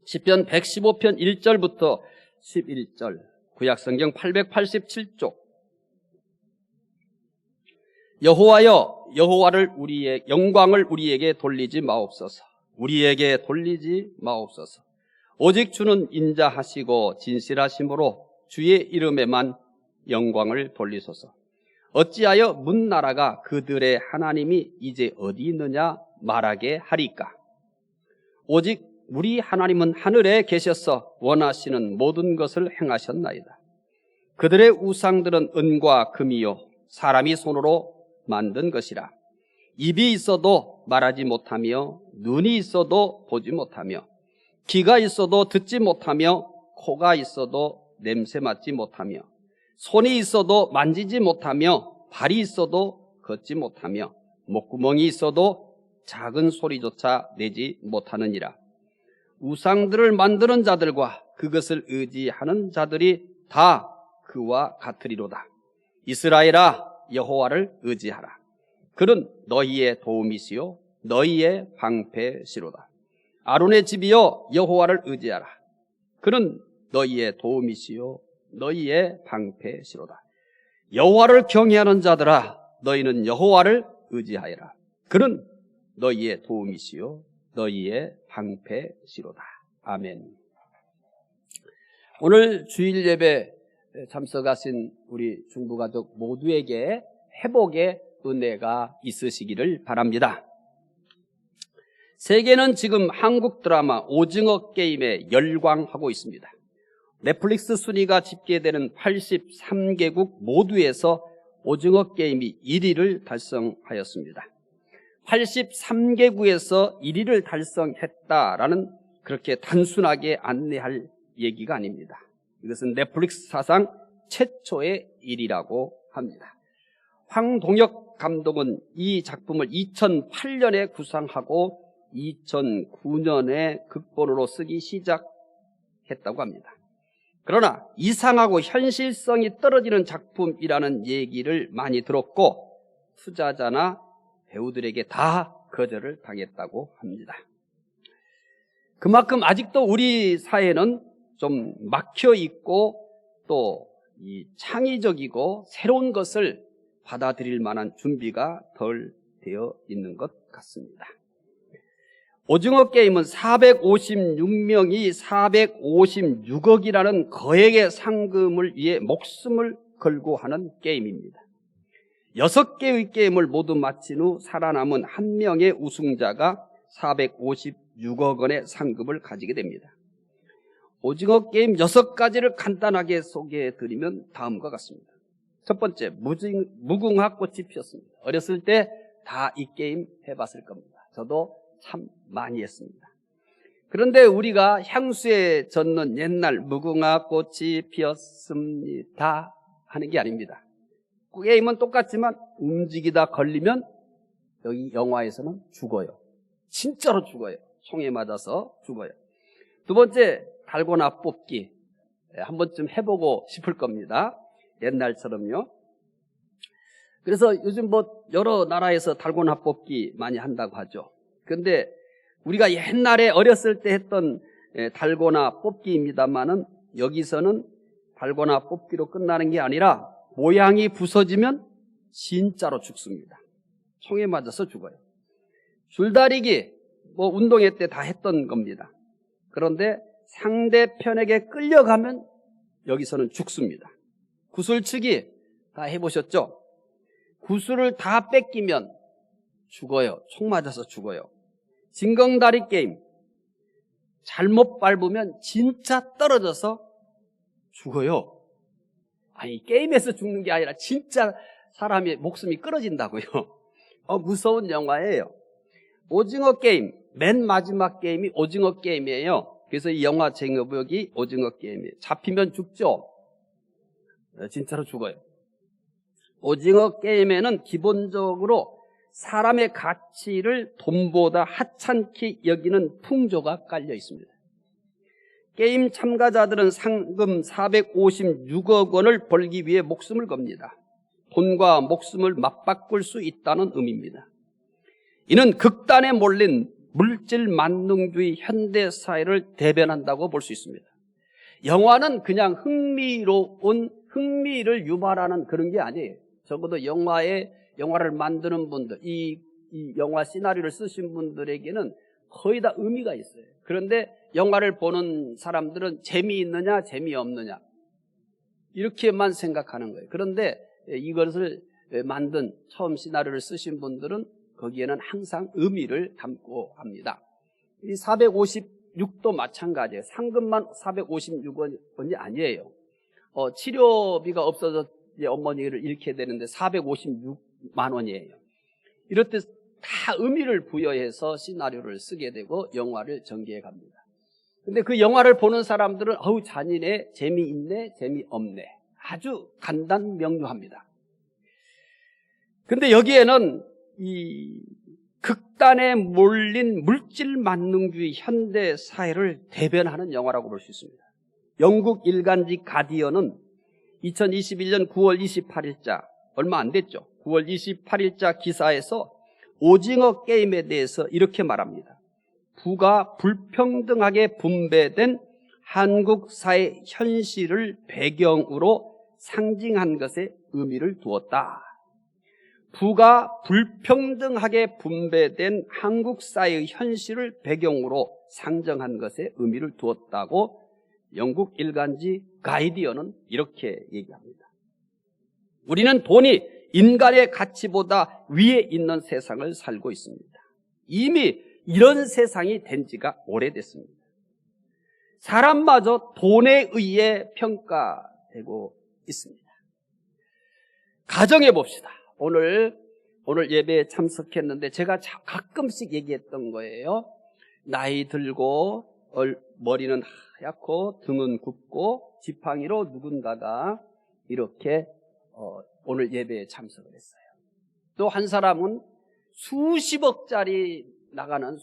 시편 115편 1절부터 11절, 구약성경 887쪽. 여호와여, 여호와를 우리의 영광을 우리에게 돌리지 마옵소서. 우리에게 돌리지 마옵소서. 오직 주는 인자하시고 진실하심으로 주의 이름에만 영광을 돌리소서. 어찌하여 문나라가 그들의 하나님이 이제 어디 있느냐 말하게 하리까? 오직 우리 하나님은 하늘에 계셔서 원하시는 모든 것을 행하셨나이다. 그들의 우상들은 은과 금이요 사람이 손으로 만든 것이라. 입이 있어도 말하지 못하며 눈이 있어도 보지 못하며 귀가 있어도 듣지 못하며 코가 있어도 냄새 맡지 못하며 손이 있어도 만지지 못하며 발이 있어도 걷지 못하며 목구멍이 있어도 작은 소리조차 내지 못하느니라. 우상들을 만드는 자들과 그것을 의지하는 자들이 다 그와 같으리로다. 이스라엘아, 여호와를 의지하라. 그는 너희의 도움이시요 너희의 방패시로다. 아론의 집이여, 여호와를 의지하라. 그는 너희의 도움이시요 너희의 방패시로다. 여호와를 경외하는 자들아, 너희는 여호와를 의지하여라. 그는 너희의 도움이시요 너희의 방패시로다. 아멘. 오늘 주일 예배 참석하신 우리 중부가족 모두에게 회복의 은혜가 있으시기를 바랍니다. 세계는 지금 한국 드라마 오징어 게임에 열광하고 있습니다. 넷플릭스 순위가 집계되는 83개국 모두에서 오징어 게임이 1위를 달성하였습니다. 83개국에서 1위를 달성했다라는 그렇게 단순하게 안내할 얘기가 아닙니다. 이것은 넷플릭스 사상 최초의 일이라고 합니다. 황동혁 감독은 이 작품을 2008년에 구상하고 2009년에 극본으로 쓰기 시작했다고 합니다. 그러나 이상하고 현실성이 떨어지는 작품이라는 얘기를 많이 들었고 투자자나 배우들에게 다 거절을 당했다고 합니다. 그만큼 아직도 우리 사회는 좀 막혀 있고 또 이 창의적이고 새로운 것을 받아들일 만한 준비가 덜 되어 있는 것 같습니다. 오징어 게임은 456명이 456억이라는 거액의 상금을 위해 목숨을 걸고 하는 게임입니다. 6개의 게임을 모두 마친 후 살아남은 한 명의 우승자가 456억 원의 상금을 가지게 됩니다. 오징어 게임 6가지를 간단하게 소개해드리면 다음과 같습니다. 첫 번째, 무궁화 꽃이 피었습니다. 어렸을 때 다 이 게임 해봤을 겁니다. 저도 참 많이 했습니다. 그런데 우리가 향수에 젖는 옛날 무궁화 꽃이 피었습니다 하는 게 아닙니다. 게임은 똑같지만 움직이다 걸리면 여기 영화에서는 죽어요. 진짜로 죽어요. 총에 맞아서 죽어요. 두 번째, 달고나 뽑기. 한 번쯤 해보고 싶을 겁니다. 옛날처럼요. 그래서 요즘 여러 나라에서 달고나 뽑기 많이 한다고 하죠. 그런데 우리가 옛날에 어렸을 때 했던 달고나 뽑기입니다만은 여기서는 달고나 뽑기로 끝나는 게 아니라 모양이 부서지면 진짜로 죽습니다. 총에 맞아서 죽어요. 줄다리기, 운동회 때 다 했던 겁니다. 그런데 상대편에게 끌려가면 여기서는 죽습니다. 구슬치기 다 해보셨죠? 구슬을 다 뺏기면 죽어요. 총 맞아서 죽어요. 징검다리 게임, 잘못 밟으면 진짜 떨어져서 죽어요. 아니, 게임에서 죽는 게 아니라 진짜 사람의 목숨이 끊어진다고요. 무서운 영화예요. 오징어 게임, 맨 마지막 게임이 오징어 게임이에요. 그래서 이 영화 제목이 오징어 게임이에요. 잡히면 죽죠. 진짜로 죽어요. 오징어 게임에는 기본적으로 사람의 가치를 돈보다 하찮게 여기는 풍조가 깔려 있습니다. 게임 참가자들은 상금 456억 원을 벌기 위해 목숨을 겁니다. 돈과 목숨을 맞바꿀 수 있다는 의미입니다. 이는 극단에 몰린 물질 만능주의 현대 사회를 대변한다고 볼 수 있습니다. 영화는 그냥 흥미를 유발하는 그런 게 아니에요. 적어도 영화를 만드는 분들, 이 영화 시나리오를 쓰신 분들에게는 거의 다 의미가 있어요. 그런데 영화를 보는 사람들은 재미있느냐 재미없느냐 이렇게만 생각하는 거예요. 그런데 이것을 만든 처음 시나리오를 쓰신 분들은 거기에는 항상 의미를 담고 합니다. 이 456도 마찬가지예요. 상금만 456원이 아니에요. 치료비가 없어서 어머니를 잃게 되는데 456만 원이에요. 이럴 때 다 의미를 부여해서 시나리오를 쓰게 되고 영화를 전개해 갑니다. 근데 그 영화를 보는 사람들은 잔인해, 재미있네, 재미없네. 아주 간단명료합니다. 근데 여기에는 이 극단에 몰린 물질 만능주의 현대 사회를 대변하는 영화라고 볼 수 있습니다. 영국 일간지 가디언은 2021년 9월 28일자, 얼마 안 됐죠. 9월 28일자 기사에서 오징어 게임에 대해서 이렇게 말합니다. 부가 불평등하게 분배된 한국 사회 현실을 배경으로 상징한 것에 의미를 두었다. 부가 불평등하게 분배된 한국 사회의 현실을 배경으로 상정한 것에 의미를 두었다고 영국 일간지 가이디언은 이렇게 얘기합니다. 우리는 돈이 인간의 가치보다 위에 있는 세상을 살고 있습니다. 이미 이런 세상이 된 지가 오래됐습니다. 사람마저 돈에 의해 평가되고 있습니다. 가정해 봅시다. 오늘 예배에 참석했는데 제가 가끔씩 얘기했던 거예요. 나이 들고 머리는 하얗고 등은 굽고 지팡이로 누군가가 이렇게 오늘 예배에 참석을 했어요. 또 한 사람은 수십억짜리 나가는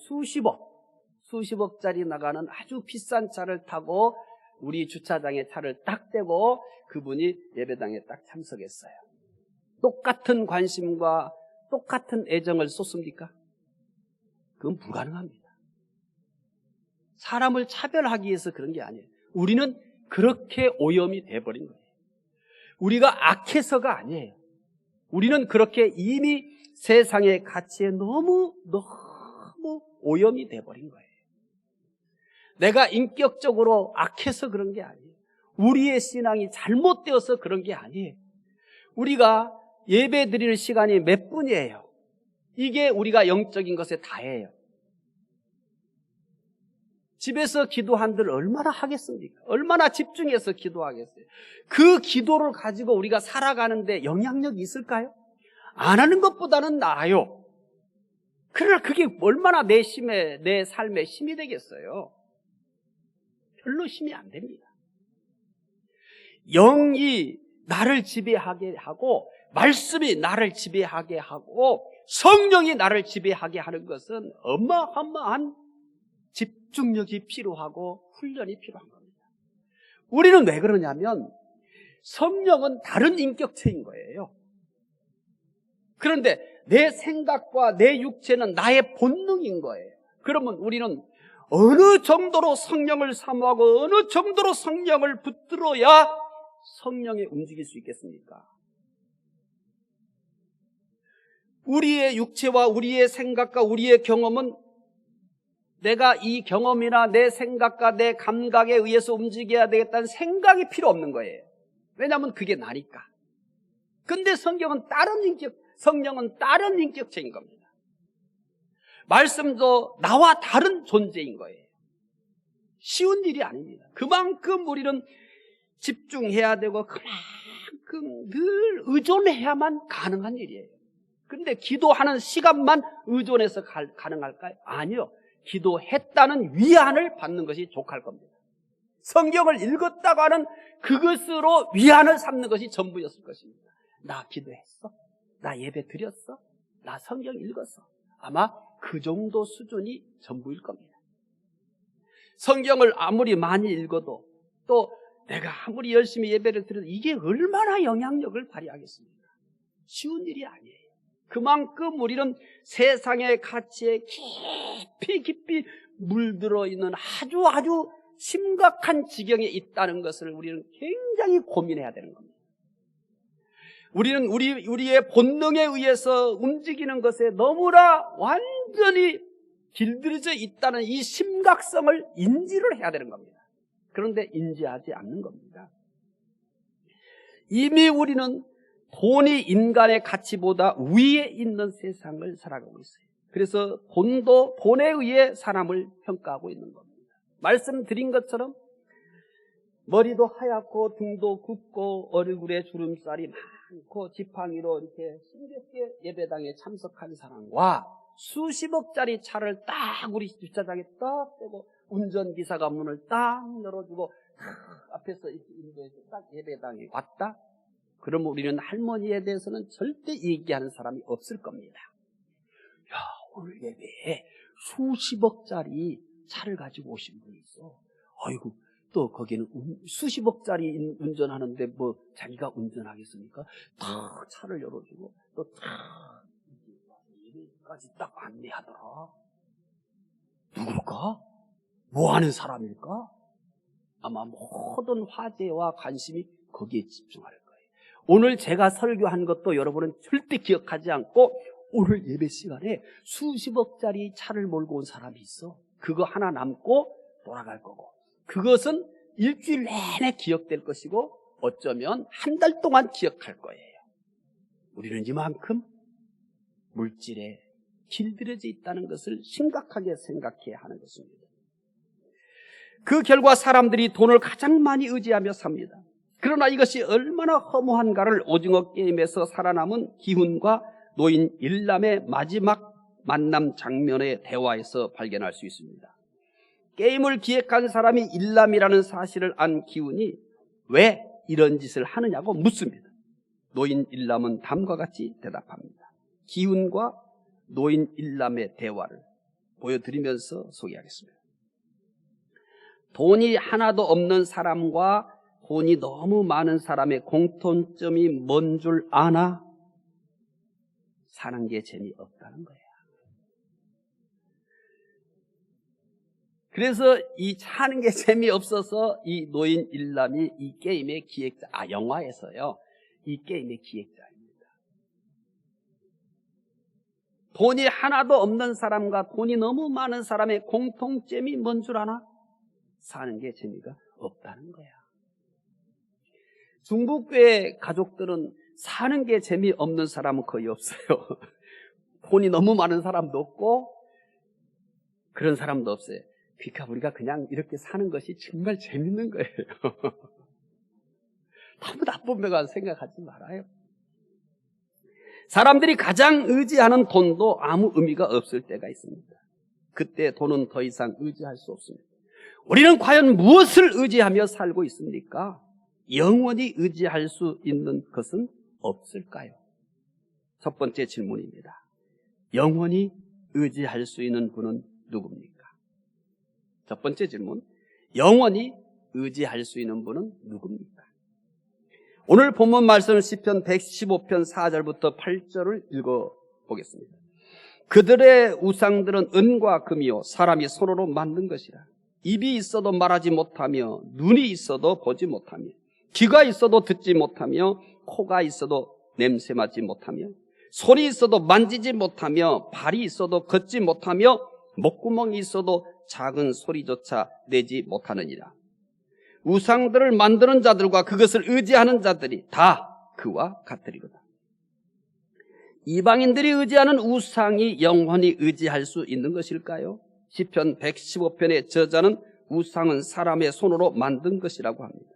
수십억짜리 나가는 아주 비싼 차를 타고 우리 주차장에 차를 딱 대고 그분이 예배당에 딱 참석했어요. 똑같은 관심과 똑같은 애정을 쏟습니까? 그건 불가능합니다. 사람을 차별하기 위해서 그런 게 아니에요. 우리는 그렇게 오염이 돼버린 거예요. 우리가 악해서가 아니에요. 우리는 그렇게 이미 세상의 가치에 너무 오염이 돼버린 거예요. 내가 인격적으로 악해서 그런 게 아니에요. 우리의 신앙이 잘못되어서 그런 게 아니에요. 우리가 예배 드리는 시간이 몇 분이에요. 이게 우리가 영적인 것에 다예요. 집에서 기도한들 얼마나 하겠습니까? 얼마나 집중해서 기도하겠어요? 그 기도를 가지고 우리가 살아가는데 영향력이 있을까요? 안 하는 것보다는 나아요. 그러나 그게 얼마나 내 삶에 힘이 되겠어요? 별로 힘이 안 됩니다. 영이 나를 지배하게 하고 말씀이 나를 지배하게 하고 성령이 나를 지배하게 하는 것은 어마어마한 집중력이 필요하고 훈련이 필요한 겁니다. 우리는 왜 그러냐면 성령은 다른 인격체인 거예요. 그런데 내 생각과 내 육체는 나의 본능인 거예요. 그러면 우리는 어느 정도로 성령을 사모하고 어느 정도로 성령을 붙들어야 성령이 움직일 수 있겠습니까? 우리의 육체와 우리의 생각과 우리의 경험은 내가 이 경험이나 내 생각과 내 감각에 의해서 움직여야 되겠다는 생각이 필요 없는 거예요. 왜냐하면 그게 나니까. 근데 성령은 다른 인격체인 겁니다. 말씀도 나와 다른 존재인 거예요. 쉬운 일이 아닙니다. 그만큼 우리는 집중해야 되고 그만큼 늘 의존해야만 가능한 일이에요. 근데 기도하는 시간만 의존해서 가능할까요? 아니요. 기도했다는 위안을 받는 것이 족할 겁니다. 성경을 읽었다고 하는 그것으로 위안을 삼는 것이 전부였을 것입니다. 나 기도했어? 나 예배 드렸어? 나 성경 읽었어? 아마 그 정도 수준이 전부일 겁니다. 성경을 아무리 많이 읽어도 또 내가 아무리 열심히 예배를 드려도 이게 얼마나 영향력을 발휘하겠습니까? 쉬운 일이 아니에요. 그만큼 우리는 세상의 가치에 깊이 물들어 있는 아주 심각한 지경에 있다는 것을 우리는 굉장히 고민해야 되는 겁니다. 우리는 우리의 본능에 의해서 움직이는 것에 너무나 완전히 길들여져 있다는 이 심각성을 인지를 해야 되는 겁니다. 그런데 인지하지 않는 겁니다. 이미 우리는 돈이 인간의 가치보다 위에 있는 세상을 살아가고 있어요. 그래서 돈도 돈에 의해 사람을 평가하고 있는 겁니다. 말씀드린 것처럼 머리도 하얗고 등도 굽고 얼굴에 주름살이 많고 지팡이로 이렇게 힘겹게 예배당에 참석한 사람과 수십억짜리 차를 딱 우리 주차장에 딱 떼고 운전기사가 문을 딱 열어주고 앞에서 인도에서 딱 예배당에 왔다? 그러면 우리는 할머니에 대해서는 절대 얘기하는 사람이 없을 겁니다. 야, 오늘 예배에 수십억짜리 차를 가지고 오신 분이 있어. 아이고, 또 거기는 수십억짜리 운전하는데 뭐 자기가 운전하겠습니까? 딱 차를 열어주고 또 딱 예배까지 딱 안내하더라. 누굴까? 뭐 하는 사람일까? 아마 모든 화제와 관심이 거기에 집중할 거예요. 오늘 제가 설교한 것도 여러분은 절대 기억하지 않고 오늘 예배 시간에 수십억짜리 차를 몰고 온 사람이 있어. 그거 하나 남고 돌아갈 거고, 그것은 일주일 내내 기억될 것이고 어쩌면 한 달 동안 기억할 거예요. 우리는 이만큼 물질에 길들여져 있다는 것을 심각하게 생각해야 하는 것입니다. 그 결과 사람들이 돈을 가장 많이 의지하며 삽니다. 그러나 이것이 얼마나 허무한가를 오징어 게임에서 살아남은 기훈과 노인 일남의 마지막 만남 장면의 대화에서 발견할 수 있습니다. 게임을 기획한 사람이 일남이라는 사실을 안 기훈이 왜 이런 짓을 하느냐고 묻습니다. 노인 일남은 다음과 같이 대답합니다. 기훈과 노인 일남의 대화를 보여드리면서 소개하겠습니다. 돈이 하나도 없는 사람과 돈이 너무 많은 사람의 공통점이 뭔 줄 아나? 사는 게 재미없다는 거야. 그래서 이 사는 게 재미없어서 이 노인 일남이 이 게임의 기획자, 영화에서요, 이 게임의 기획자입니다. 돈이 하나도 없는 사람과 돈이 너무 많은 사람의 공통점이 뭔 줄 아나? 사는 게 재미가 없다는 거야. 중국교회 가족들은 사는 게 재미없는 사람은 거의 없어요. 돈이 너무 많은 사람도 없고 그런 사람도 없어요. 그러니까 우리가 그냥 이렇게 사는 것이 정말 재밌는 거예요. 너무 나쁜 배가 생각하지 말아요. 사람들이 가장 의지하는 돈도 아무 의미가 없을 때가 있습니다. 그때 돈은 더 이상 의지할 수 없습니다. 우리는 과연 무엇을 의지하며 살고 있습니까? 영원히 의지할 수 있는 것은 없을까요? 첫 번째 질문입니다. 영원히 의지할 수 있는 분은 누굽니까? 첫 번째 질문, 영원히 의지할 수 있는 분은 누굽니까? 오늘 본문 말씀 시편 115편 4절부터 8절을 읽어보겠습니다. 그들의 우상들은 은과 금이요 사람이 손으로 만든 것이라. 입이 있어도 말하지 못하며 눈이 있어도 보지 못하며 귀가 있어도 듣지 못하며 코가 있어도 냄새 맡지 못하며 손이 있어도 만지지 못하며 발이 있어도 걷지 못하며 목구멍이 있어도 작은 소리조차 내지 못하느니라. 우상들을 만드는 자들과 그것을 의지하는 자들이 다 그와 같으리로다. 이방인들이 의지하는 우상이 영원히 의지할 수 있는 것일까요? 시편 115편의 저자는 우상은 사람의 손으로 만든 것이라고 합니다.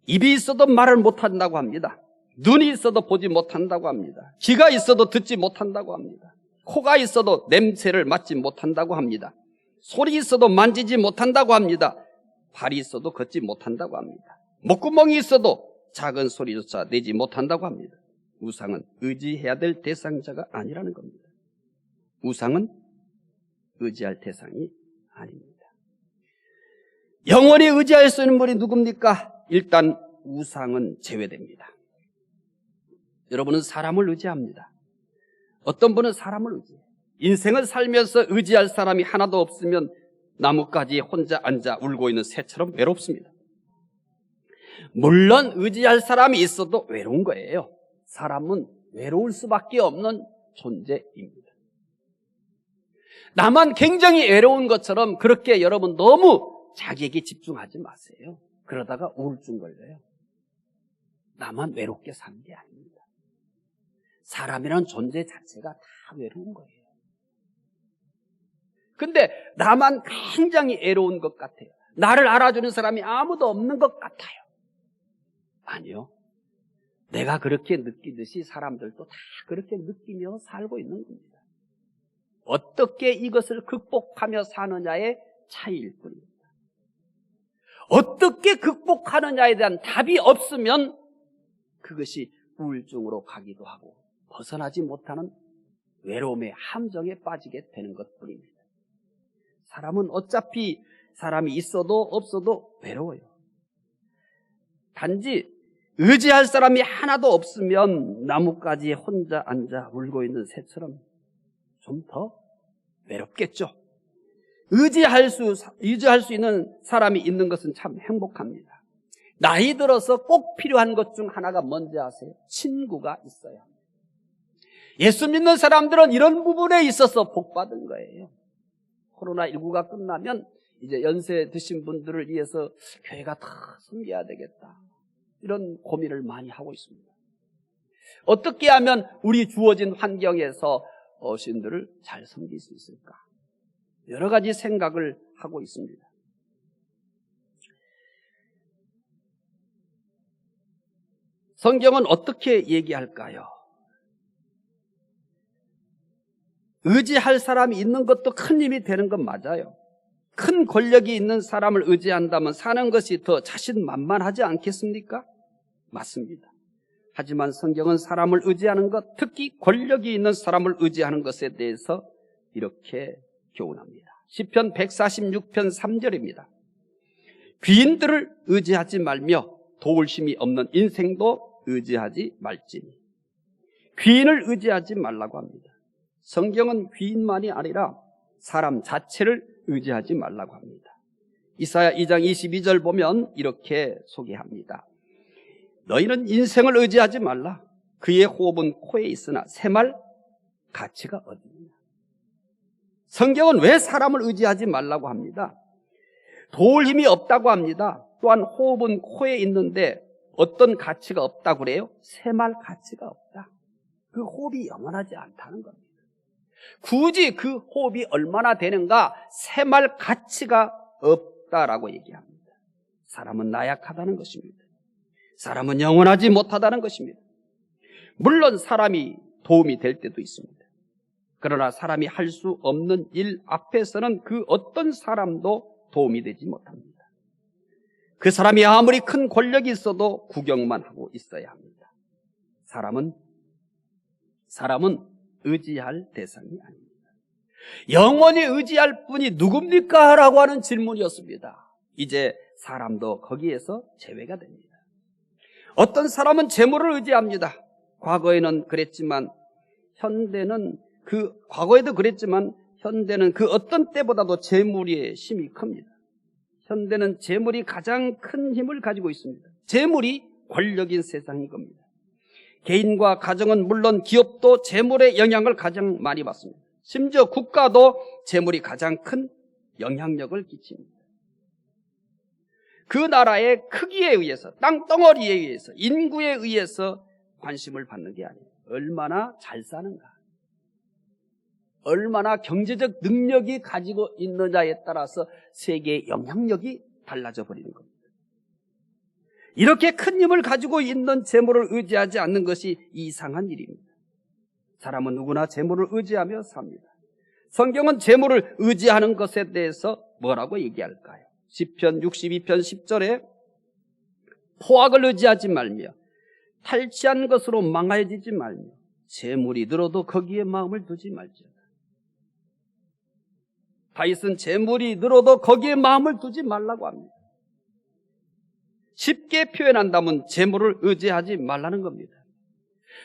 입이 있어도 말을 못한다고 합니다. 눈이 있어도 보지 못한다고 합니다. 귀가 있어도 듣지 못한다고 합니다. 코가 있어도 냄새를 맡지 못한다고 합니다. 손이 있어도 만지지 못한다고 합니다. 발이 있어도 걷지 못한다고 합니다. 목구멍이 있어도 작은 소리조차 내지 못한다고 합니다. 우상은 의지해야 될 대상자가 아니라는 겁니다. 우상은 의지할 대상이 아닙니다. 영원히 의지할 수 있는 분이 누굽니까? 일단 우상은 제외됩니다. 여러분은 사람을 의지합니다. 어떤 분은 사람을 의지해요. 인생을 살면서 의지할 사람이 하나도 없으면 나뭇가지에 혼자 앉아 울고 있는 새처럼 외롭습니다. 물론 의지할 사람이 있어도 외로운 거예요. 사람은 외로울 수밖에 없는 존재입니다. 나만 굉장히 외로운 것처럼 그렇게 여러분 너무 자기에게 집중하지 마세요. 그러다가 우울증 걸려요. 나만 외롭게 사는 게 아닙니다. 사람이라는 존재 자체가 다 외로운 거예요. 근데 나만 굉장히 외로운 것 같아요. 나를 알아주는 사람이 아무도 없는 것 같아요. 아니요. 내가 그렇게 느끼듯이 사람들도 다 그렇게 느끼며 살고 있는 겁니다. 어떻게 이것을 극복하며 사느냐의 차이일 뿐입니다. 어떻게 극복하느냐에 대한 답이 없으면 그것이 우울증으로 가기도 하고 벗어나지 못하는 외로움의 함정에 빠지게 되는 것뿐입니다. 사람은 어차피 사람이 있어도 없어도 외로워요. 단지 의지할 사람이 하나도 없으면 나뭇가지에 혼자 앉아 울고 있는 새처럼 좀 더 외롭겠죠. 의지할 수 있는 사람이 있는 것은 참 행복합니다. 나이 들어서 꼭 필요한 것 중 하나가 뭔지 아세요? 친구가 있어야 합니다. 예수 믿는 사람들은 이런 부분에 있어서 복 받은 거예요. 코로나19가 끝나면 이제 연세 드신 분들을 위해서 교회가 다 섬겨야 되겠다. 이런 고민을 많이 하고 있습니다. 어떻게 하면 우리 주어진 환경에서 어르신들을 잘 섬길 수 있을까? 여러 가지 생각을 하고 있습니다. 성경은 어떻게 얘기할까요? 의지할 사람이 있는 것도 큰 힘이 되는 건 맞아요. 큰 권력이 있는 사람을 의지한다면 사는 것이 더 자신만만하지 않겠습니까? 맞습니다. 하지만 성경은 사람을 의지하는 것, 특히 권력이 있는 사람을 의지하는 것에 대해서 이렇게 교훈합니다. 시편 146편 3절입니다. 귀인들을 의지하지 말며 도울 힘이 없는 인생도 의지하지 말지니. 귀인을 의지하지 말라고 합니다. 성경은 귀인만이 아니라 사람 자체를 의지하지 말라고 합니다. 이사야 2장 22절 보면 이렇게 소개합니다. 너희는 인생을 의지하지 말라. 그의 호흡은 코에 있으나 새말 가치가 어디냐. 성경은 왜 사람을 의지하지 말라고 합니다. 도울 힘이 없다고 합니다. 또한 호흡은 코에 있는데 어떤 가치가 없다고 그래요? 새말 가치가 없다. 그 호흡이 영원하지 않다는 겁니다. 굳이 그 호흡이 얼마나 되는가? 새말 가치가 없다라고 얘기합니다. 사람은 나약하다는 것입니다. 사람은 영원하지 못하다는 것입니다. 물론 사람이 도움이 될 때도 있습니다. 그러나 사람이 할 수 없는 일 앞에서는 그 어떤 사람도 도움이 되지 못합니다. 그 사람이 아무리 큰 권력이 있어도 구경만 하고 있어야 합니다. 사람은 의지할 대상이 아닙니다. 영원히 의지할 분이 누굽니까? 라고 하는 질문이었습니다. 이제 사람도 거기에서 제외가 됩니다. 어떤 사람은 재물을 의지합니다. 과거에는 그랬지만 과거에도 그랬지만 현대는 그 어떤 때보다도 재물의 힘이 큽니다. 현대는 재물이 가장 큰 힘을 가지고 있습니다. 재물이 권력인 세상인 겁니다. 개인과 가정은 물론 기업도 재물의 영향을 가장 많이 받습니다. 심지어 국가도 재물이 가장 큰 영향력을 끼칩니다. 그 나라의 크기에 의해서, 땅덩어리에 의해서, 인구에 의해서 관심을 받는 게 아니에요. 얼마나 잘 사는가, 얼마나 경제적 능력이 가지고 있느냐에 따라서 세계의 영향력이 달라져 버리는 겁니다. 이렇게 큰 힘을 가지고 있는 재물을 의지하지 않는 것이 이상한 일입니다. 사람은 누구나 재물을 의지하며 삽니다. 성경은 재물을 의지하는 것에 대해서 뭐라고 얘기할까요? 시편 62편 10절에 포악을 의지하지 말며 탈취한 것으로 망하여지지 말며 재물이 늘어도 거기에 마음을 두지 말지어다. 다윗은 재물이 늘어도 거기에 마음을 두지 말라고 합니다. 쉽게 표현한다면 재물을 의지하지 말라는 겁니다.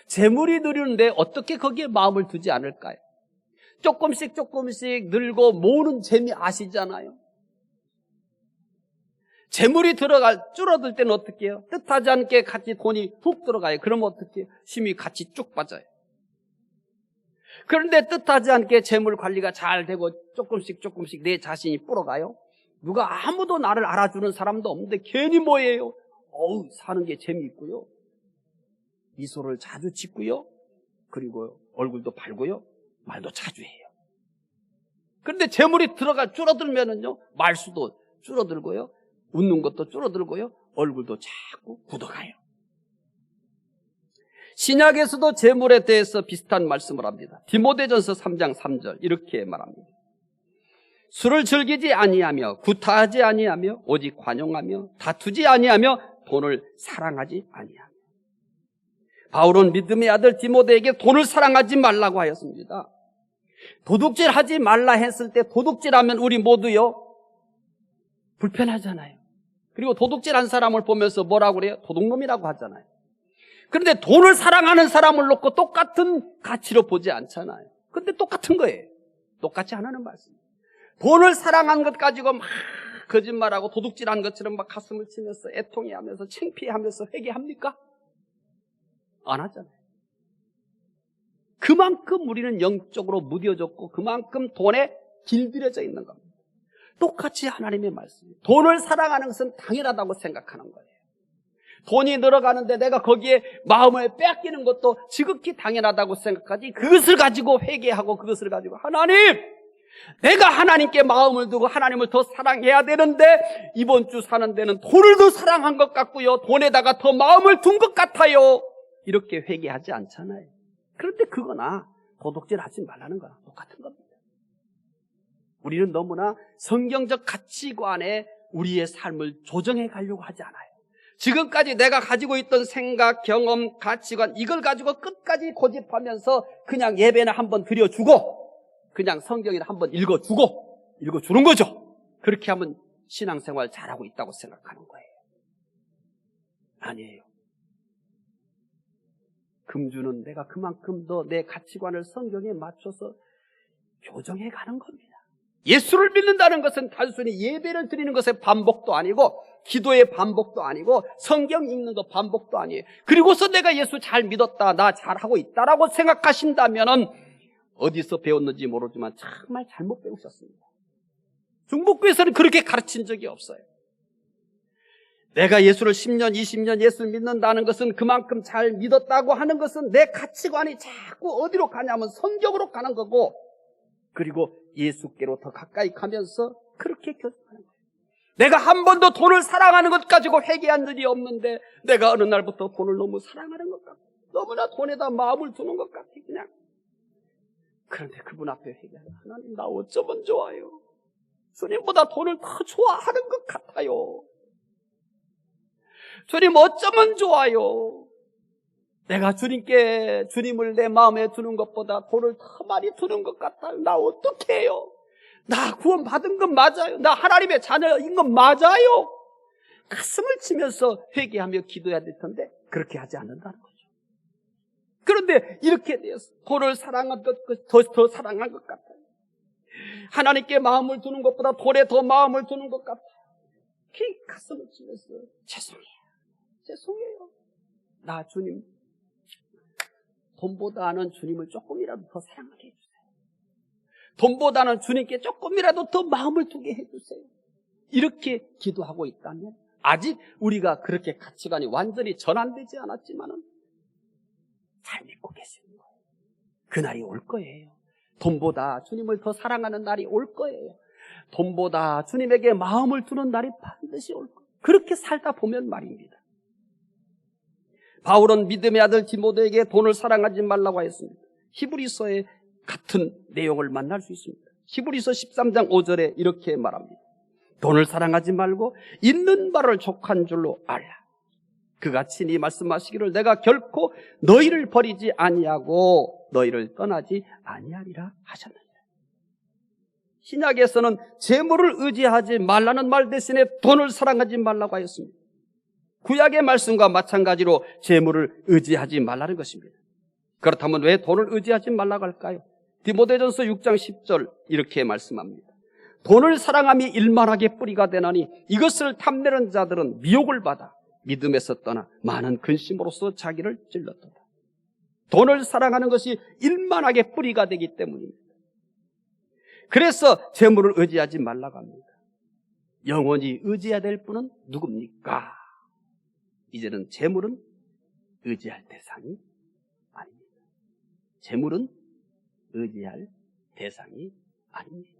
재물이 느리는데 어떻게 거기에 마음을 두지 않을까요? 조금씩 늘고 모으는 재미 아시잖아요. 재물이 줄어들 때는 어떻게 해요? 뜻하지 않게 같이 돈이 훅 들어가요. 그러면 어떻게 해요? 힘이 같이 쭉 빠져요. 그런데 뜻하지 않게 재물 관리가 잘 되고 조금씩 내 자신이 불어가요. 누가 아무도 나를 알아주는 사람도 없는데 괜히 뭐예요? 사는 게 재미있고요. 미소를 자주 짓고요. 그리고 얼굴도 밝고요. 말도 자주 해요. 그런데 재물이 줄어들면은요, 말수도 줄어들고요. 웃는 것도 줄어들고요. 얼굴도 자꾸 굳어가요. 신약에서도 재물에 대해서 비슷한 말씀을 합니다. 디모데전서 3장 3절 이렇게 말합니다. 술을 즐기지 아니하며 구타하지 아니하며 오직 관용하며 다투지 아니하며 돈을 사랑하지 아니하며. 바울은 믿음의 아들 디모데에게 돈을 사랑하지 말라고 하였습니다. 도둑질하지 말라 했을 때 도둑질하면 우리 모두요 불편하잖아요. 그리고 도둑질한 사람을 보면서 뭐라고 그래요? 도둑놈이라고 하잖아요. 그런데 돈을 사랑하는 사람을 놓고 똑같은 가치로 보지 않잖아요. 근데 똑같은 거예요. 똑같이 하나는 말씀. 돈을 사랑한 것 가지고 막 거짓말하고 도둑질한 것처럼 막 가슴을 치면서 애통해하면서 창피해하면서 회개합니까? 안 하잖아요. 그만큼 우리는 영적으로 무뎌졌고 그만큼 돈에 길들여져 있는 겁니다. 똑같이 하나님의 말씀이에요. 돈을 사랑하는 것은 당연하다고 생각하는 거예요. 돈이 늘어가는데 내가 거기에 마음을 빼앗기는 것도 지극히 당연하다고 생각하지, 그것을 가지고 회개하고 그것을 가지고 하나님, 내가 하나님께 마음을 두고 하나님을 더 사랑해야 되는데 이번 주 사는 데는 돈을 더 사랑한 것 같고요, 돈에다가 더 마음을 둔 것 같아요, 이렇게 회개하지 않잖아요. 그런데 그거나 도둑질 하지 말라는 거랑 똑같은 겁니다. 우리는 너무나 성경적 가치관에 우리의 삶을 조정해 가려고 하지 않아요. 지금까지 내가 가지고 있던 생각, 경험, 가치관, 이걸 가지고 끝까지 고집하면서 그냥 예배는 한번 드려주고 그냥 성경이나 한번 읽어주는 거죠. 그렇게 하면 신앙생활 잘하고 있다고 생각하는 거예요. 아니에요. 금주는 내가 그만큼 더 내 가치관을 성경에 맞춰서 교정해 가는 겁니다. 예수를 믿는다는 것은 단순히 예배를 드리는 것의 반복도 아니고 기도의 반복도 아니고 성경 읽는 것 반복도 아니에요. 그리고서 내가 예수 잘 믿었다, 나 잘하고 있다라고 생각하신다면은 어디서 배웠는지 모르지만 정말 잘못 배우셨습니다. 중복교에서는 그렇게 가르친 적이 없어요. 내가 예수를 10년, 20년 예수를 믿는다는 것은 그만큼 잘 믿었다고 하는 것은 내 가치관이 자꾸 어디로 가냐면 성경으로 가는 거고, 그리고 예수께로 더 가까이 가면서 그렇게 교정하는 거예요. 내가 한 번도 돈을 사랑하는 것 가지고 회개한 일이 없는데 내가 어느 날부터 돈을 너무 사랑하는 것 같고 너무나 돈에다 마음을 두는 것 같아 그냥. 그런데 그분 앞에 회개하는, 하나님 나 어쩌면 좋아요. 주님보다 돈을 더 좋아하는 것 같아요. 주님 어쩌면 좋아요. 내가 주님을 내 마음에 두는 것보다 돈을 더 많이 두는 것 같아요. 나 어떻게 해요? 나 구원 받은 건 맞아요. 나 하나님의 자녀인 건 맞아요. 가슴을 치면서 회개하며 기도해야 될 텐데 그렇게 하지 않는다는 거죠. 그런데 이렇게 되었어. 돈을 사랑한 것, 더 사랑한 것 같아요. 하나님께 마음을 두는 것보다 돈에 더 마음을 두는 것 같아요. 가슴을 치면서 죄송해요. 나 주님, 돈보다는 주님을 조금이라도 더 사랑하게 해주세요. 돈보다는 주님께 조금이라도 더 마음을 두게 해주세요. 이렇게 기도하고 있다면 아직 우리가 그렇게 가치관이 완전히 전환되지 않았지만은 잘 믿고 계시는 거예요. 그날이 올 거예요. 돈보다 주님을 더 사랑하는 날이 올 거예요. 돈보다 주님에게 마음을 두는 날이 반드시 올 거예요. 그렇게 살다 보면 말입니다. 바울은 믿음의 아들 디모데에게 돈을 사랑하지 말라고 하였습니다. 히브리서에 같은 내용을 만날 수 있습니다. 히브리서 13장 5절에 이렇게 말합니다. 돈을 사랑하지 말고 있는 바를 족한 줄로 알라. 그가 친히 말씀하시기를 내가 결코 너희를 버리지 아니하고 너희를 떠나지 아니하리라 하셨느니라. 신약에서는 재물을 의지하지 말라는 말 대신에 돈을 사랑하지 말라고 하였습니다. 구약의 말씀과 마찬가지로 재물을 의지하지 말라는 것입니다. 그렇다면 왜 돈을 의지하지 말라고 할까요? 디모데전서 6장 10절 이렇게 말씀합니다. 돈을 사랑함이 일만하게 뿌리가 되나니 이것을 탐내는 자들은 미혹을 받아 믿음에서 떠나 많은 근심으로써 자기를 찔렀도다. 돈을 사랑하는 것이 일만하게 뿌리가 되기 때문입니다. 그래서 재물을 의지하지 말라고 합니다. 영원히 의지해야 될 분은 누굽니까? 이제는 재물은 의지할 대상이 아닙니다. 재물은 의지할 대상이 아닙니다.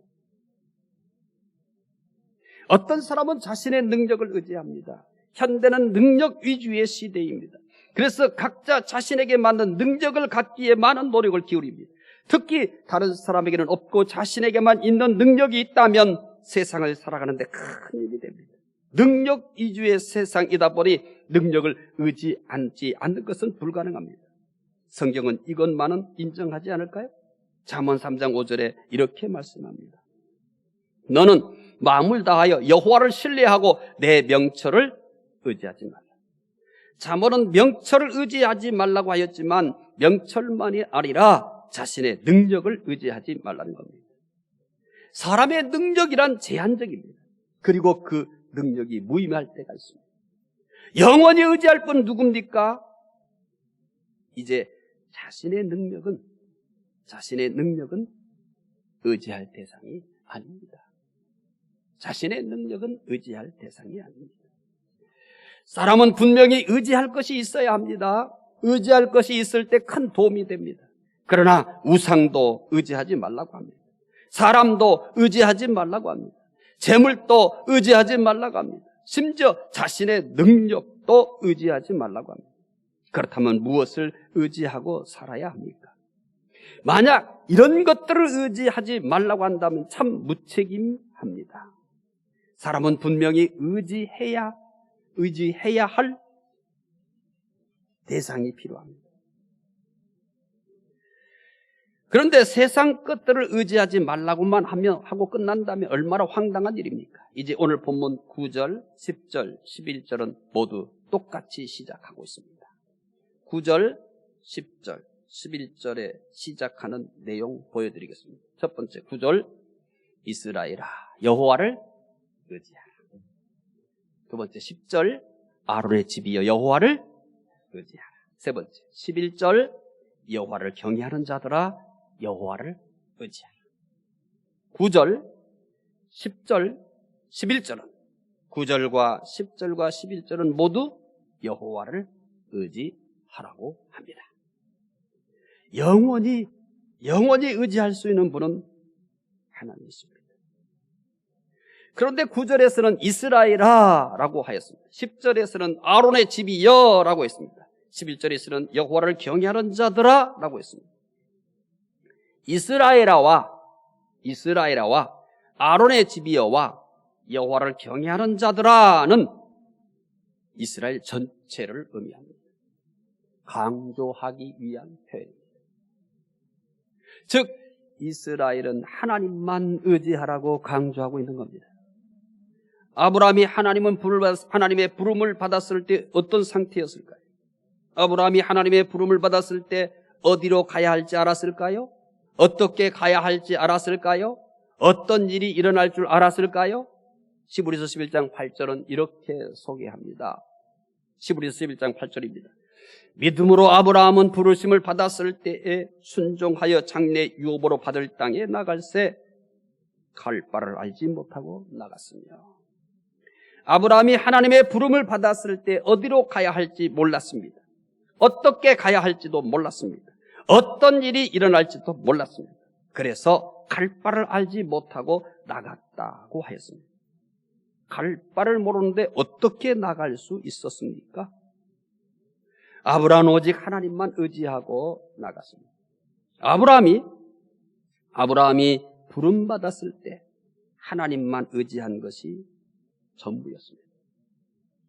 어떤 사람은 자신의 능력을 의지합니다. 현대는 능력 위주의 시대입니다. 그래서 각자 자신에게 맞는 능력을 갖기에 많은 노력을 기울입니다. 특히 다른 사람에게는 없고 자신에게만 있는 능력이 있다면 세상을 살아가는데 큰 힘이 됩니다. 능력 위주의 세상이다 보니 능력을 의지하지 않는 것은 불가능합니다. 성경은 이것만은 인정하지 않을까요? 잠언 3장 5절에 이렇게 말씀합니다. 너는 마음을 다하여 여호와를 신뢰하고 내 명철을 의지하지 말라. 잠언은 명철을 의지하지 말라고 하였지만 명철만이 아니라 자신의 능력을 의지하지 말라는 겁니다. 사람의 능력이란 제한적입니다. 그리고 그 능력이 무의미할 때가 있습니다. 영원히 의지할 분 누굽니까? 이제 자신의 능력은 의지할 대상이 아닙니다. 자신의 능력은 의지할 대상이 아닙니다. 사람은 분명히 의지할 것이 있어야 합니다. 의지할 것이 있을 때 큰 도움이 됩니다. 그러나 우상도 의지하지 말라고 합니다. 사람도 의지하지 말라고 합니다. 재물도 의지하지 말라고 합니다. 심지어 자신의 능력도 의지하지 말라고 합니다. 그렇다면 무엇을 의지하고 살아야 합니까? 만약 이런 것들을 의지하지 말라고 한다면 참 무책임합니다. 사람은 분명히 의지해야 할 대상이 필요합니다. 그런데 세상 것들을 의지하지 말라고만 하고 끝난다면 얼마나 황당한 일입니까? 이제 오늘 본문 9절, 10절, 11절은 모두 똑같이 시작하고 있습니다. 9절, 10절, 11절에 시작하는 내용 보여드리겠습니다. 첫 번째 9절, 이스라엘아 여호와를 의지하라. 두 번째 10절, 아론의 집이여 여호와를 의지하라. 세 번째 11절, 여호와를 경외하는 자들아 여호와를 의지하라. 9절, 10절, 11절은 9절과 10절과 11절은 모두 여호와를 의지하라고 합니다. 영원히 의지할 수 있는 분은 하나님이십니다. 그런데 9절에서는 이스라엘아 라고 하였습니다. 10절에서는 아론의 집이여 라고 했습니다. 11절에서는 여호와를 경외하는 자들아 라고 했습니다. 이스라엘아와 아론의 집이여와 여호와를 경외하는 자들아는 이스라엘 전체를 의미합니다. 강조하기 위한 표현입니다. 즉 이스라엘은 하나님만 의지하라고 강조하고 있는 겁니다. 아브라함이 하나님의 부름을 받았을 때 어떤 상태였을까요? 아브라함이 하나님의 부름을 받았을 때 어디로 가야 할지 알았을까요? 어떻게 가야 할지 알았을까요? 어떤 일이 일어날 줄 알았을까요? 히브리서 11장 8절은 이렇게 소개합니다. 히브리서 11장 8절입니다. 믿음으로 아브라함은 부르심을 받았을 때에 순종하여 장래 유업으로 받을 땅에 나갈새 갈 바를 알지 못하고 나갔으며, 아브라함이 하나님의 부름을 받았을 때 어디로 가야 할지 몰랐습니다. 어떻게 가야 할지도 몰랐습니다. 어떤 일이 일어날지도 몰랐습니다. 그래서 갈 바를 알지 못하고 나갔다고 하였습니다. 갈 바를 모르는데 어떻게 나갈 수 있었습니까? 아브라함은 오직 하나님만 의지하고 나갔습니다. 아브라함이 부름받았을 때 하나님만 의지한 것이 전부였습니다.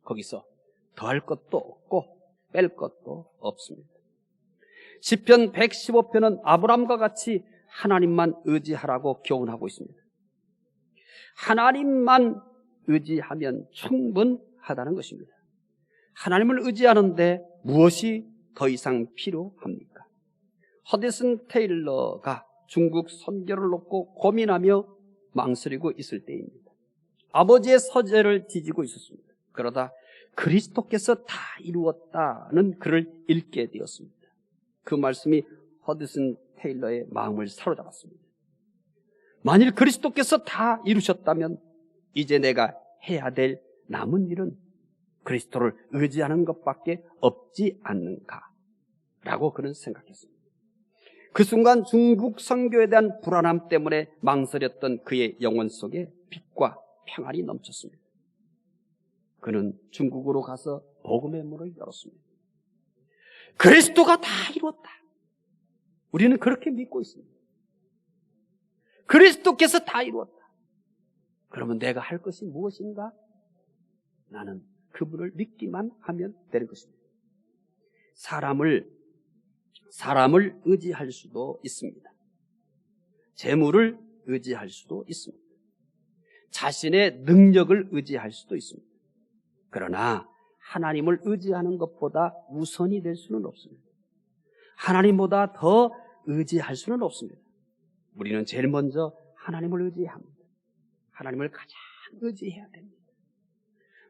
거기서 더할 것도 없고 뺄 것도 없습니다. 시편 115편은 아브라함과 같이 하나님만 의지하라고 교훈하고 있습니다. 하나님만 의지하면 충분하다는 것입니다. 하나님을 의지하는데 무엇이 더 이상 필요합니까? 허디슨 테일러가 중국 선교를 놓고 고민하며 망설이고 있을 때입니다. 아버지의 서재를 뒤지고 있었습니다. 그러다 그리스도께서 다 이루었다는 글을 읽게 되었습니다. 그 말씀이 허디슨 테일러의 마음을 사로잡았습니다. 만일 그리스도께서 다 이루셨다면 이제 내가 해야 될 남은 일은 그리스도를 의지하는 것밖에 없지 않는가 라고 그는 생각했습니다. 그 순간 중국 선교에 대한 불안함 때문에 망설였던 그의 영혼 속에 빛과 평안이 넘쳤습니다. 그는 중국으로 가서 복음의 문을 열었습니다. 그리스도가 다 이루었다. 우리는 그렇게 믿고 있습니다. 그리스도께서 다 이루었다. 그러면 내가 할 것이 무엇인가? 나는 그분을 믿기만 하면 되는 것입니다. 사람을 의지할 수도 있습니다. 재물을 의지할 수도 있습니다. 자신의 능력을 의지할 수도 있습니다. 그러나 하나님을 의지하는 것보다 우선이 될 수는 없습니다. 하나님보다 더 의지할 수는 없습니다. 우리는 제일 먼저 하나님을 의지해야 합니다. 하나님을 가장 의지해야 됩니다.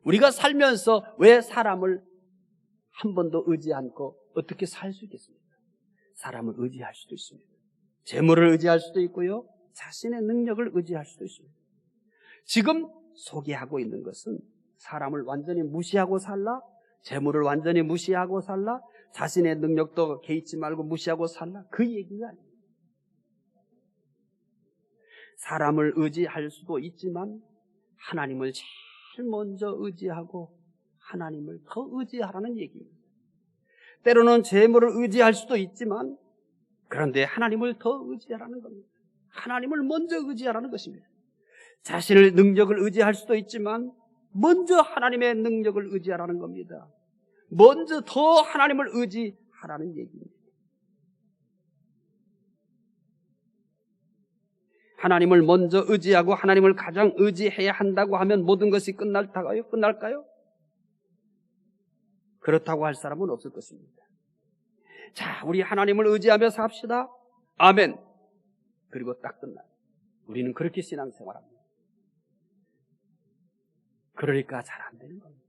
우리가 살면서 왜 사람을 한 번도 의지 않고 어떻게 살 수 있겠습니까? 사람을 의지할 수도 있습니다. 재물을 의지할 수도 있고요. 자신의 능력을 의지할 수도 있습니다. 지금 소개하고 있는 것은 사람을 완전히 무시하고 살라, 재물을 완전히 무시하고 살라, 자신의 능력도 개의치 말고 무시하고 살라, 그 얘기가 아닙니다. 사람을 의지할 수도 있지만 하나님을 제일 먼저 의지하고 하나님을 더 의지하라는 얘기입니다. 때로는 재물을 의지할 수도 있지만 그런데 하나님을 더 의지하라는 겁니다. 하나님을 먼저 의지하라는 것입니다. 자신의 능력을 의지할 수도 있지만 먼저 하나님의 능력을 의지하라는 겁니다. 먼저 더 하나님을 의지하라는 얘기입니다. 하나님을 먼저 의지하고 하나님을 가장 의지해야 한다고 하면 모든 것이 끝날까요? 그렇다고 할 사람은 없을 것입니다. 자, 우리 하나님을 의지하며 삽시다. 아멘. 그리고 딱 끝나요. 우리는 그렇게 신앙생활합니다. 그러니까 잘 안 되는 겁니다.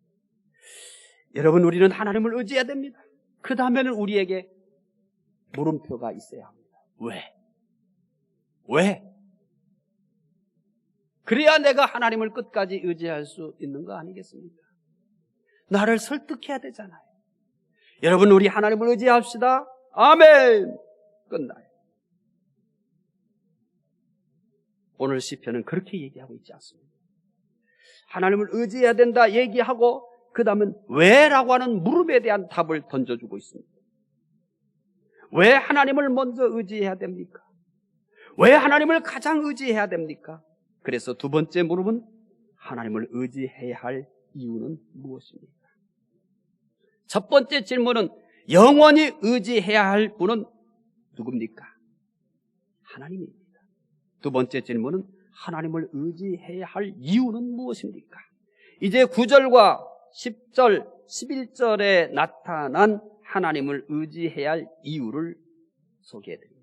여러분, 우리는 하나님을 의지해야 됩니다. 그 다음에는 우리에게 물음표가 있어야 합니다. 왜? 그래야 내가 하나님을 끝까지 의지할 수 있는 거 아니겠습니까? 나를 설득해야 되잖아요. 여러분, 우리 하나님을 의지합시다. 아멘. 끝나요. 오늘 시편은 그렇게 얘기하고 있지 않습니다. 하나님을 의지해야 된다 얘기하고 그 다음은 왜라고 하는 물음에 대한 답을 던져주고 있습니다. 왜 하나님을 먼저 의지해야 됩니까? 왜 하나님을 가장 의지해야 됩니까? 그래서 두 번째 물음은 하나님을 의지해야 할 이유는 무엇입니까? 첫 번째 질문은 영원히 의지해야 할 분은 누굽니까? 하나님입니다. 두 번째 질문은 하나님을 의지해야 할 이유는 무엇입니까? 이제 9절과 10절, 11절에 나타난 하나님을 의지해야 할 이유를 소개해드립니다.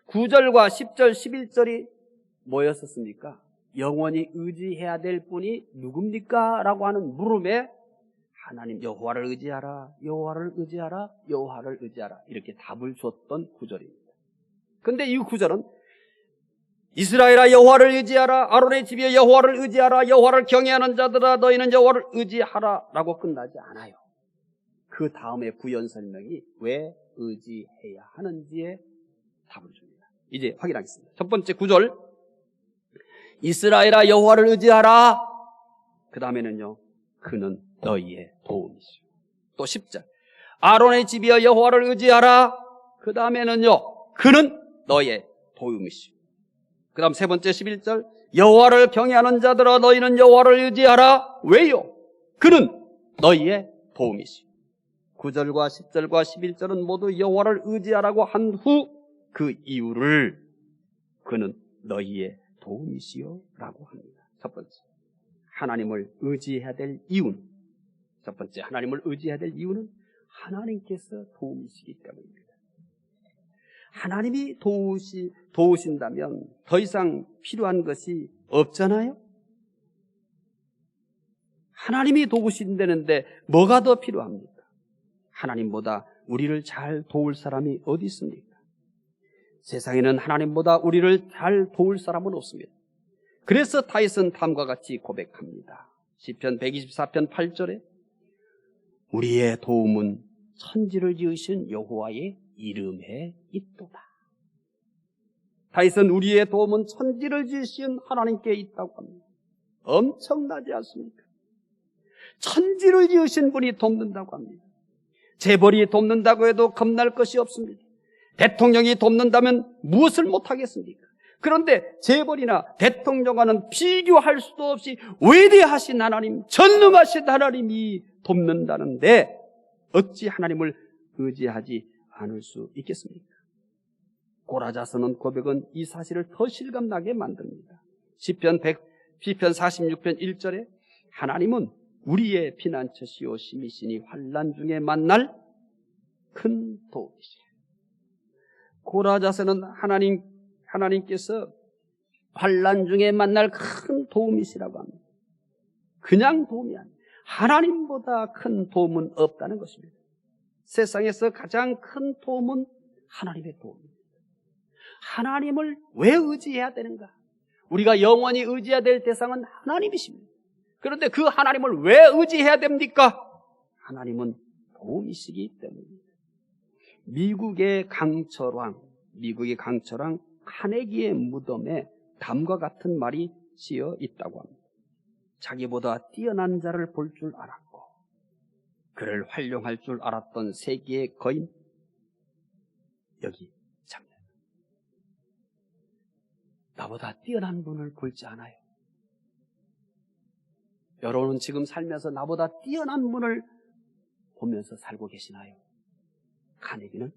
9절과 10절, 11절이 뭐였었습니까? 영원히 의지해야 될 분이 누굽니까? 라고 하는 물음에 하나님 여호와를 의지하라, 여호와를 의지하라, 여호와를 의지하라 이렇게 답을 줬던 구절입니다. 그런데 이 구절은 이스라엘아 여호와를 의지하라, 아론의 집에 여호와를 의지하라, 여호와를 경외하는 자들아 너희는 여호와를 의지하라 라고 끝나지 않아요. 그 다음에 부연 설명이 왜 의지해야 하는지에 답을 줍니다. 이제 확인하겠습니다. 첫 번째 9절 이스라엘아 여호와를 의지하라. 그 다음에는요 그는 너희의 도움이시오. 또 10절 아론의 집이여 여호와를 의지하라. 그 다음에는요 그는 너희의 도움이시오. 그 다음 세 번째 11절 여호와를 경외하는 자들아 너희는 여호와를 의지하라. 왜요? 그는 너희의 도움이시오. 9절과 10절과 11절은 모두 여호와를 의지하라고 한 후 그 이유를 그는 너희의 도움이시오 라고 합니다. 첫 번째 하나님을 의지해야 될 이유는 첫 번째 하나님을 의지해야 될 이유는 하나님께서 도움이시기 때문입니다. 하나님이 도우신다면 더 이상 필요한 것이 없잖아요. 하나님이 도우신다는데 뭐가 더 필요합니까? 하나님보다 우리를 잘 도울 사람이 어디 있습니까? 세상에는 하나님보다 우리를 잘 도울 사람은 없습니다. 그래서 다윗은 다음과 같이 고백합니다. 시편 124편 8절에 우리의 도움은 천지를 지으신 여호와의 이름에 있도다. 다윗은 우리의 도움은 천지를 지으신 하나님께 있다고 합니다. 엄청나지 않습니까? 천지를 지으신 분이 돕는다고 합니다. 재벌이 돕는다고 해도 겁날 것이 없습니다. 대통령이 돕는다면 무엇을 못하겠습니까? 그런데 재벌이나 대통령과는 비교할 수도 없이 위대하신 하나님, 전능하신 하나님이 돕는다는데 어찌 하나님을 의지하지 않을 수 있겠습니까? 고라자서는 고백은 이 사실을 더 실감나게 만듭니다. 시편 46편 1절에 하나님은 우리의 피난처시오 심이시니 환난 중에 만날 큰 도움이시라. 고라자서는 하나님께서 환난 중에 만날 큰 도움이시라고 합니다. 그냥 도움이 아니에요. 하나님보다 큰 도움은 없다는 것입니다. 세상에서 가장 큰 도움은 하나님의 도움입니다. 하나님을 왜 의지해야 되는가? 우리가 영원히 의지해야 될 대상은 하나님이십니다. 그런데 그 하나님을 왜 의지해야 됩니까? 하나님은 도움이시기 때문입니다. 미국의 강철왕 카네기의 무덤에 다음과 같은 말이 쓰여 있다고 합니다. 자기보다 뛰어난 자를 볼 줄 알았고 그를 활용할 줄 알았던 세계의 거인 여기 장면. 나보다 뛰어난 분을 볼지 않아요. 여러분은 지금 살면서 나보다 뛰어난 분을 보면서 살고 계시나요? 카네기는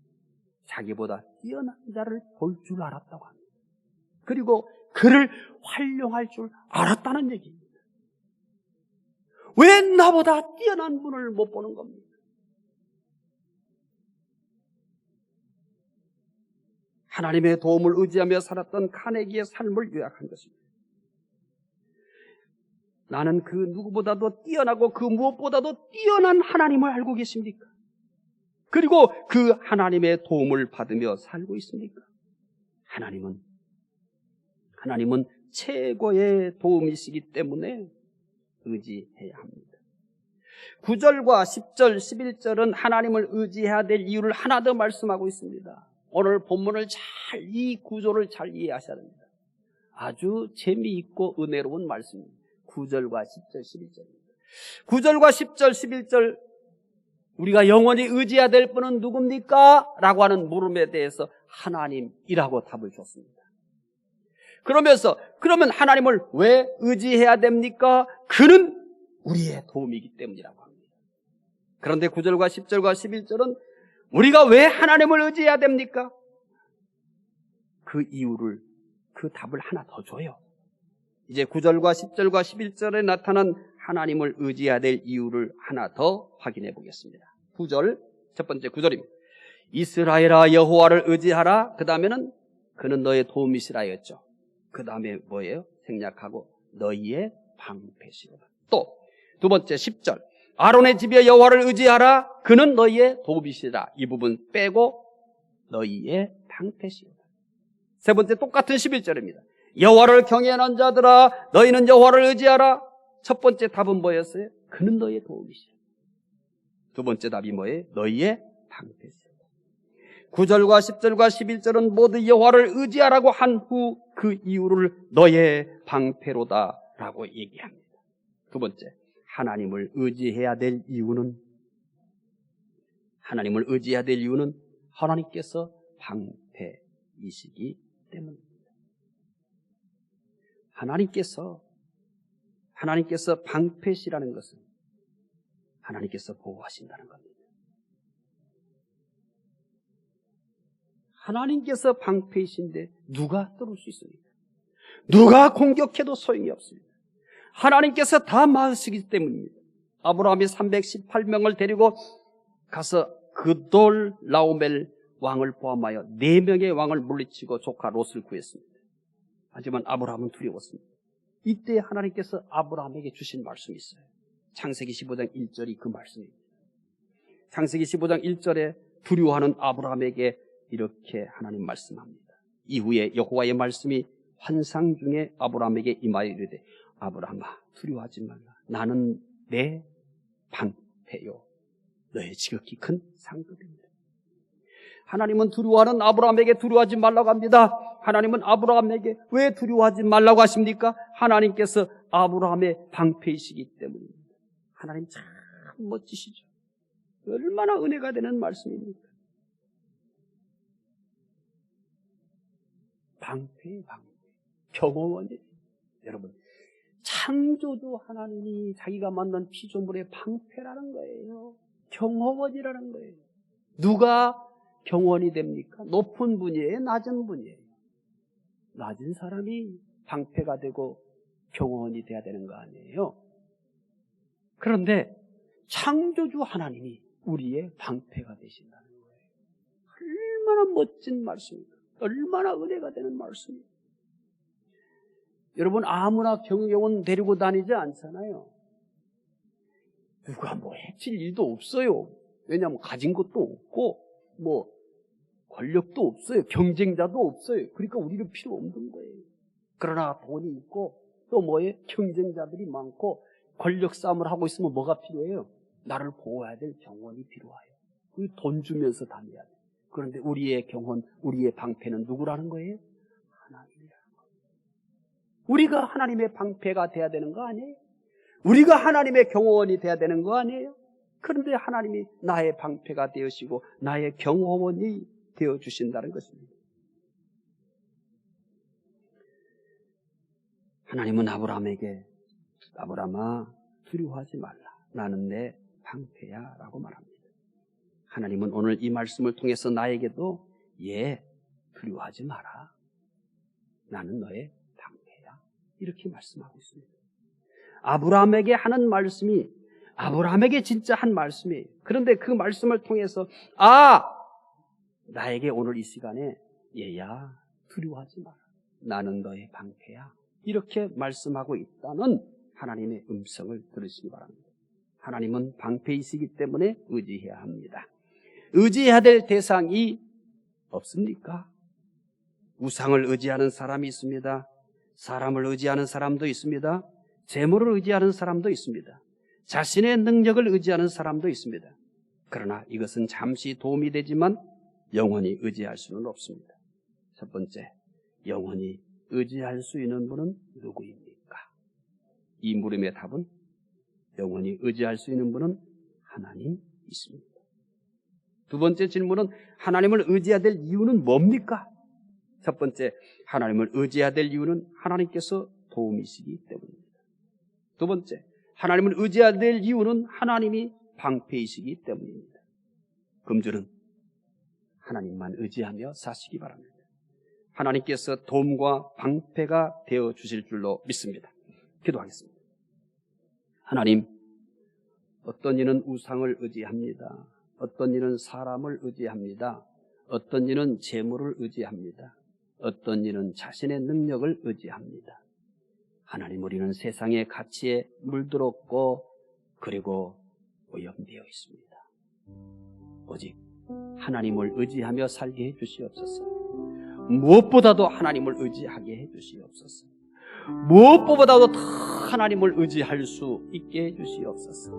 자기보다 뛰어난 자를 볼 줄 알았다고 합니다. 그리고 그를 활용할 줄 알았다는 얘기입니다. 왜 나보다 뛰어난 분을 못 보는 겁니까? 하나님의 도움을 의지하며 살았던 카네기의 삶을 요약한 것입니다. 나는 그 누구보다도 뛰어나고 그 무엇보다도 뛰어난 하나님을 알고 계십니까? 그리고 그 하나님의 도움을 받으며 살고 있습니까? 하나님은 최고의 도움이시기 때문에 의지해야 합니다. 9절과 10절, 11절은 하나님을 의지해야 될 이유를 하나 더 말씀하고 있습니다. 오늘 본문을 이 구조를 잘 이해하셔야 됩니다. 아주 재미있고 은혜로운 말씀입니다. 9절과 10절, 11절입니다. 9절과 10절, 11절 우리가 영원히 의지해야 될 분은 누굽니까? 라고 하는 물음에 대해서 하나님이라고 답을 줬습니다. 그러면 하나님을 왜 의지해야 됩니까? 그는 우리의 도움이기 때문이라고 합니다. 그런데 9절과 10절과 11절은 우리가 왜 하나님을 의지해야 됩니까? 그 이유를, 그 답을 하나 더 줘요. 이제 9절과 10절과 11절에 나타난 하나님을 의지해야 될 이유를 하나 더 확인해 보겠습니다. 9절, 첫 번째 9절입니다. 이스라엘아 여호와를 의지하라. 그 다음에는 그는 너의 도움이시라였죠. 그 다음에 뭐예요? 생략하고 너희의 방패시로다. 또 두 번째 10절 아론의 집에 여호와를 의지하라. 그는 너희의 도움이시라. 이 부분 빼고 너희의 방패시로다. 세 번째 똑같은 11절입니다. 여호와를 경외하는 자들아 너희는 여호와를 의지하라. 첫 번째 답은 뭐였어요? 그는 너희의 도움이시라. 두 번째 답이 뭐예요? 너희의 방패시라. 9절과 10절과 11절은 모두 여호와를 의지하라고 한 후 그 이유를 너의 방패로다라고 얘기합니다. 두 번째, 하나님을 의지해야 될 이유는 하나님께서 방패이시기 때문입니다. 하나님께서 방패시라는 것은 하나님께서 보호하신다는 겁니다. 하나님께서 방패이신데 누가 뚫을 수 있습니까? 누가 공격해도 소용이 없습니다. 하나님께서 다 막으시기 때문입니다. 아브라함이 318명을 데리고 가서 그돌 라오멜 왕을 포함하여 4명의 왕을 물리치고 조카 롯을 구했습니다. 하지만 아브라함은 두려웠습니다. 이때 하나님께서 아브라함에게 주신 말씀이 있어요. 창세기 15장 1절이 그 말씀입니다. 창세기 15장 1절에 두려워하는 아브라함에게 이렇게 하나님 말씀합니다. 이후에 여호와의 말씀이 환상 중에 아브라함에게 임하여 이르되 아브라함아 두려워하지 말라. 나는 내 방패요 너의 지극히 큰 상급입니다. 하나님은 두려워하는 아브라함에게 두려워하지 말라고 합니다. 하나님은 아브라함에게 왜 두려워하지 말라고 하십니까? 하나님께서 아브라함의 방패이시기 때문입니다. 하나님 참 멋지시죠. 얼마나 은혜가 되는 말씀입니까? 방패. 경호원이에요. 여러분, 창조주 하나님이 자기가 만든 피조물의 방패라는 거예요. 경호원이라는 거예요. 누가 경호원이 됩니까? 높은 분이에요? 낮은 분이에요? 낮은 사람이 방패가 되고 경호원이 돼야 되는 거 아니에요? 그런데 창조주 하나님이 우리의 방패가 되신다는 거예요. 얼마나 멋진 말씀입니까? 얼마나 은혜가 되는 말씀입니까? 여러분, 아무나 경호원 데리고 다니지 않잖아요. 누가 뭐 해칠 일도 없어요. 왜냐하면 가진 것도 없고 뭐 권력도 없어요. 경쟁자도 없어요. 그러니까 우리는 필요 없는 거예요. 그러나 돈이 있고 또 뭐예요? 경쟁자들이 많고 권력 싸움을 하고 있으면 뭐가 필요해요? 나를 보호해야 될 경호원이 필요해요. 그 돈 주면서 다녀야 돼요. 그런데 우리의 경호원, 우리의 방패는 누구라는 거예요? 하나님이라는 거예요. 우리가 하나님의 방패가 돼야 되는 거 아니에요? 우리가 하나님의 경호원이 돼야 되는 거 아니에요? 그런데 하나님이 나의 방패가 되시고 나의 경호원이 되어주신다는 것입니다. 하나님은 아브라함에게 아브라함아 두려워하지 말라. 나는 내 방패야 라고 말합니다. 하나님은 오늘 이 말씀을 통해서 나에게도 두려워하지 마라. 나는 너의 방패야. 이렇게 말씀하고 있습니다. 아브라함에게 하는 말씀이 아브라함에게 진짜 한 말씀이에요. 그런데 그 말씀을 통해서 나에게 오늘 이 시간에 얘야 두려워하지 마라. 나는 너의 방패야. 이렇게 말씀하고 있다는 하나님의 음성을 들으시기 바랍니다. 하나님은 방패이시기 때문에 의지해야 합니다. 의지해야 될 대상이 없습니까? 우상을 의지하는 사람이 있습니다. 사람을 의지하는 사람도 있습니다. 재물을 의지하는 사람도 있습니다. 자신의 능력을 의지하는 사람도 있습니다. 그러나 이것은 잠시 도움이 되지만 영원히 의지할 수는 없습니다. 첫 번째, 영원히 의지할 수 있는 분은 누구입니까? 이 물음의 답은 영원히 의지할 수 있는 분은 하나님이십니다. 두 번째 질문은 하나님을 의지해야 될 이유는 뭡니까? 첫 번째, 하나님을 의지해야 될 이유는 하나님께서 도움이시기 때문입니다. 두 번째, 하나님을 의지해야 될 이유는 하나님이 방패이시기 때문입니다. 금주는 하나님만 의지하며 사시기 바랍니다. 하나님께서 도움과 방패가 되어 주실 줄로 믿습니다. 기도하겠습니다. 하나님, 어떤 이는 우상을 의지합니다. 어떤 이는 사람을 의지합니다. 어떤 이는 재물을 의지합니다. 어떤 이는 자신의 능력을 의지합니다. 하나님, 우리는 세상의 가치에 물들었고 그리고 오염되어 있습니다. 오직 하나님을 의지하며 살게 해주시옵소서. 무엇보다도 하나님을 의지하게 해주시옵소서. 무엇보다도 더 하나님을 의지할 수 있게 해주시옵소서.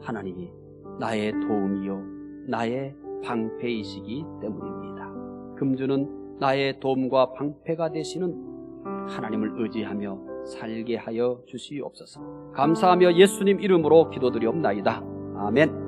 하나님이 나의 도움이요 나의 방패이시기 때문입니다. 금주는 나의 도움과 방패가 되시는 하나님을 의지하며 살게 하여 주시옵소서. 감사하며 예수님 이름으로 기도드리옵나이다. 아멘.